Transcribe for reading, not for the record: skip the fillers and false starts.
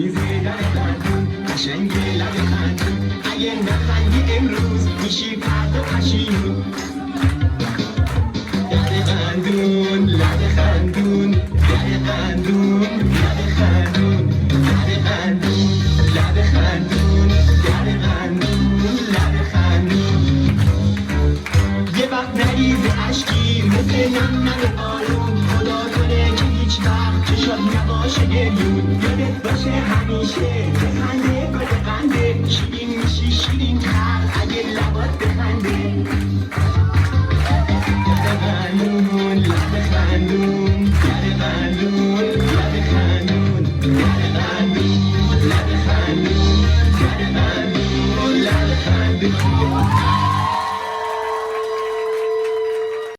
میزه در خندون قشنگ لب خندون اگه نخندی امروز میشی فردا پشیمون لب خندون لب خندون لب خندون لب خندون لب خندون لب خندون لب خندون لب خندون یه وقت نریز اشکی مثل نم آروم خدا کنه که هیچ وقت چشات نباشه گریون یادت باشه همیشه بخنده گل قنده شیرین میشی شیرین تر اگه لبات بخنده لب خندون لب خندون لب خندون لب خندون لب خندون لب خندون لب خندون لب خندون